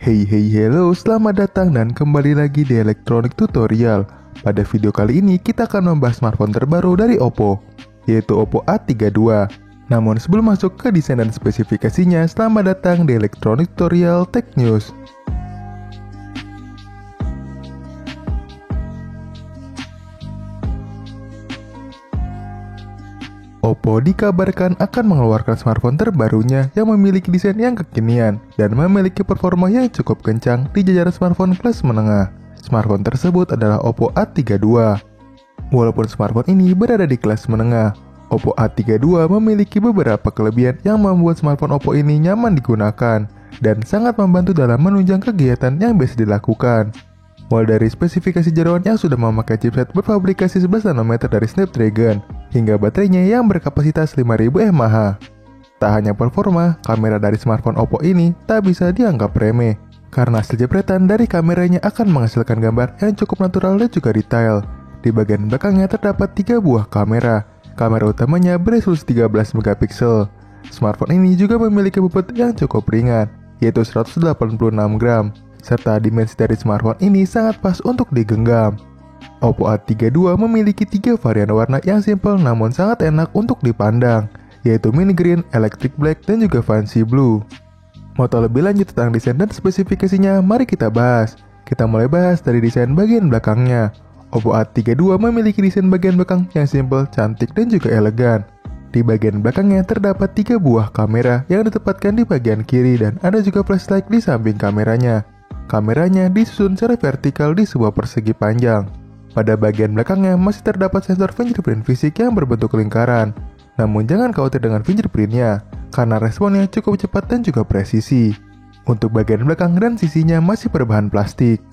Hey hello, selamat datang dan kembali lagi di Electronic Tutorial. Pada video kali ini kita akan membahas smartphone terbaru dari Oppo, yaitu Oppo A32. Namun sebelum masuk ke desain dan spesifikasinya, selamat datang di Electronic Tutorial Tech News. Oppo dikabarkan akan mengeluarkan smartphone terbarunya yang memiliki desain yang kekinian dan memiliki performa yang cukup kencang di jajaran smartphone kelas menengah. Smartphone tersebut adalah Oppo A32. Walaupun smartphone ini berada di kelas menengah, Oppo A32 memiliki beberapa kelebihan yang membuat smartphone Oppo ini nyaman digunakan dan sangat membantu dalam menunjang kegiatan yang biasa dilakukan. Mulai dari spesifikasi jeroan yang sudah memakai chipset berfabrikasi 11 nanometer dari Snapdragon, hingga baterainya yang berkapasitas 5000 mAh. Tak hanya performa, kamera dari smartphone Oppo ini tak bisa dianggap remeh, karena hasil jepretan dari kameranya akan menghasilkan gambar yang cukup natural dan juga detail. Di bagian belakangnya terdapat 3 buah kamera. Kamera utamanya beresolusi 13 megapiksel. Smartphone ini juga memiliki bobot yang cukup ringan, yaitu 186 gram. Serta dimensi dari smartphone ini sangat pas untuk digenggam. Oppo A32 memiliki 3 varian warna yang simpel namun sangat enak untuk dipandang, yaitu mini green, electric black, dan juga fancy blue. Mau tahu lebih lanjut tentang desain dan spesifikasinya, mari kita bahas. Kita mulai bahas dari desain bagian belakangnya. Oppo A32 memiliki desain bagian belakang yang simpel, cantik, dan juga elegan. Di bagian belakangnya terdapat 3 buah kamera yang ditempatkan di bagian kiri dan ada juga flashlight di samping kameranya. Kameranya disusun secara vertikal di sebuah persegi panjang. Pada bagian belakangnya masih terdapat sensor fingerprint fisik yang berbentuk lingkaran. Namun jangan khawatir dengan fingerprintnya, karena responnya cukup cepat dan juga presisi. Untuk bagian belakang dan sisinya masih berbahan plastik.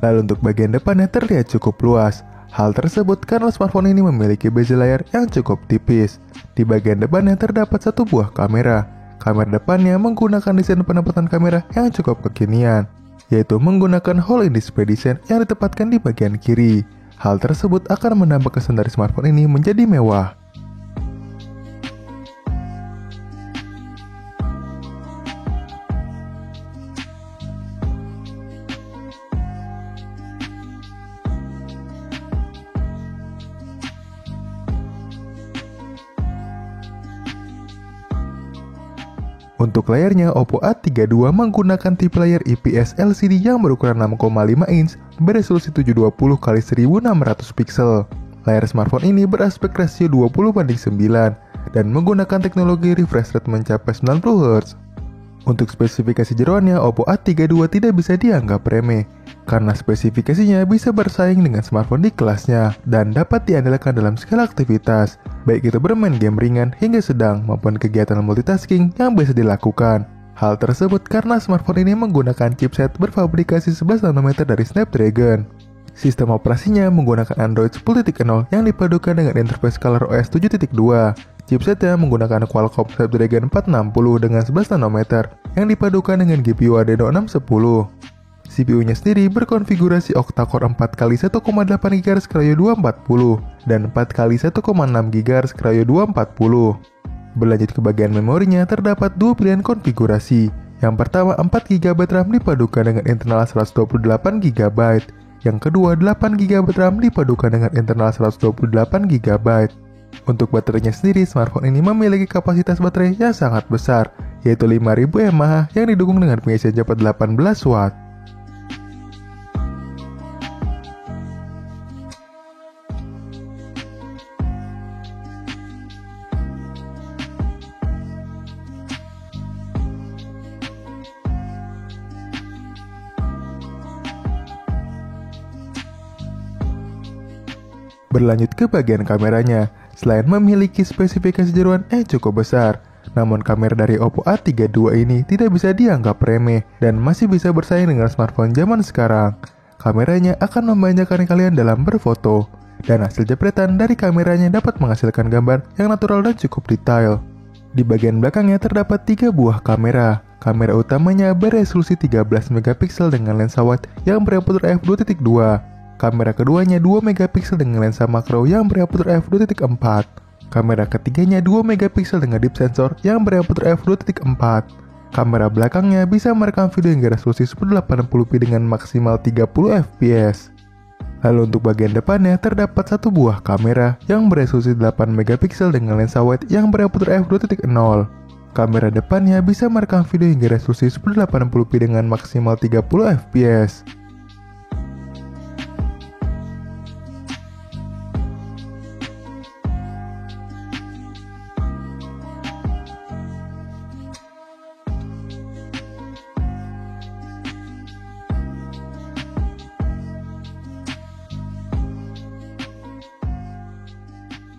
Lalu untuk bagian depannya terlihat cukup luas. Hal tersebut karena smartphone ini memiliki bezel layar yang cukup tipis. Di bagian depannya terdapat 1 buah kamera. Kamera depannya menggunakan desain penempatan kamera yang cukup kekinian, yaitu menggunakan hole-in-display design yang ditempatkan di bagian kiri. Hal tersebut akan menambah kesan dari smartphone ini menjadi mewah. Untuk layarnya, Oppo A32 menggunakan tipe layar IPS LCD yang berukuran 6,5 inch beresolusi 720x1600 pixel. Layar smartphone ini beraspek rasio 20:9 dan menggunakan teknologi refresh rate mencapai 90 Hz. Untuk spesifikasi jeroannya, Oppo A32 tidak bisa dianggap remeh, karena spesifikasinya bisa bersaing dengan smartphone di kelasnya dan dapat diandalkan dalam segala aktivitas, baik itu bermain game ringan hingga sedang maupun kegiatan multitasking yang bisa dilakukan. Hal tersebut karena smartphone ini menggunakan chipset berfabrikasi 11 nanometer dari Snapdragon. Sistem operasinya menggunakan Android 10.0 yang dipadukan dengan interface ColorOS 7.2. Chipsetnya menggunakan Qualcomm Snapdragon 460 dengan 11 nanometer yang dipadukan dengan GPU Adreno 610. CPU-nya sendiri berkonfigurasi octa-core 4x1,8 GHz Kryo 240 dan 4x1,6 GHz Kryo 240. Berlanjut ke bagian memorinya, terdapat 2 pilihan konfigurasi. Yang pertama 4 GB RAM dipadukan dengan internal 128 GB. Yang kedua 8 GB RAM dipadukan dengan internal 128 GB. Untuk baterainya sendiri, smartphone ini memiliki kapasitas baterai yang sangat besar, yaitu 5000 mAh yang didukung dengan pengisian cepat 18 Watt. Berlanjut ke bagian kameranya, selain memiliki spesifikasi jeroan yang cukup besar, namun kamera dari Oppo A32 ini tidak bisa dianggap remeh dan masih bisa bersaing dengan smartphone zaman sekarang. Kameranya akan membanjakan kalian dalam berfoto, dan hasil jepretan dari kameranya dapat menghasilkan gambar yang natural dan cukup detail. Di bagian belakangnya terdapat 3 buah kamera. Kamera utamanya beresolusi 13 megapiksel dengan lensa wide yang berapertur f2.2. Kamera keduanya 2 megapiksel dengan lensa makro yang berapertur f2.4. Kamera ketiganya 2 megapiksel dengan deep sensor yang berapertur f2.4. Kamera belakangnya bisa merekam video hingga resolusi 1080p dengan maksimal 30 fps. Lalu untuk bagian depannya terdapat satu buah kamera yang beresolusi 8 megapiksel dengan lensa wide yang berapertur f2.0. Kamera depannya bisa merekam video hingga resolusi 1080p dengan maksimal 30 fps.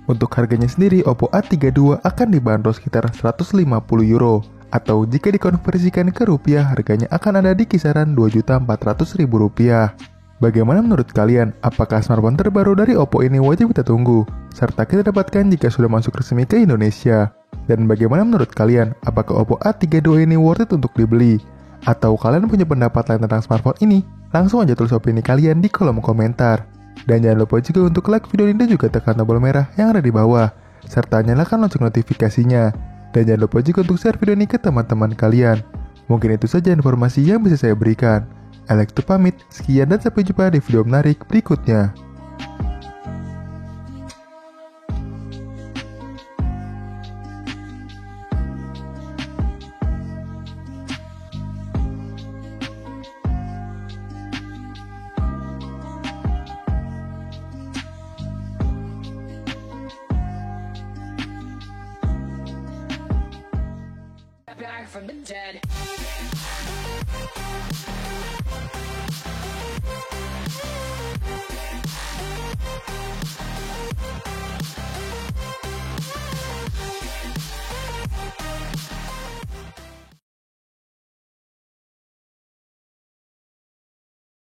Untuk harganya sendiri, Oppo A32 akan dibanderol sekitar 150 euro, atau jika dikonversikan ke rupiah, harganya akan ada di kisaran 2.400.000 rupiah. Bagaimana menurut kalian? Apakah smartphone terbaru dari Oppo ini wajib kita tunggu, serta kita dapatkan jika sudah masuk resmi ke Indonesia? Dan bagaimana menurut kalian? Apakah Oppo A32 ini worth it untuk dibeli? Atau kalian punya pendapat lain tentang smartphone ini? Langsung aja tulis opini kalian di kolom komentar. Dan jangan lupa juga untuk like video ini dan juga tekan tombol merah yang ada di bawah, serta nyalakan lonceng notifikasinya. Dan jangan lupa juga untuk share video ini ke teman-teman kalian. Mungkin itu saja informasi yang bisa saya berikan. Alex tuh pamit, sekian dan sampai jumpa di video menarik berikutnya. Back from the dead.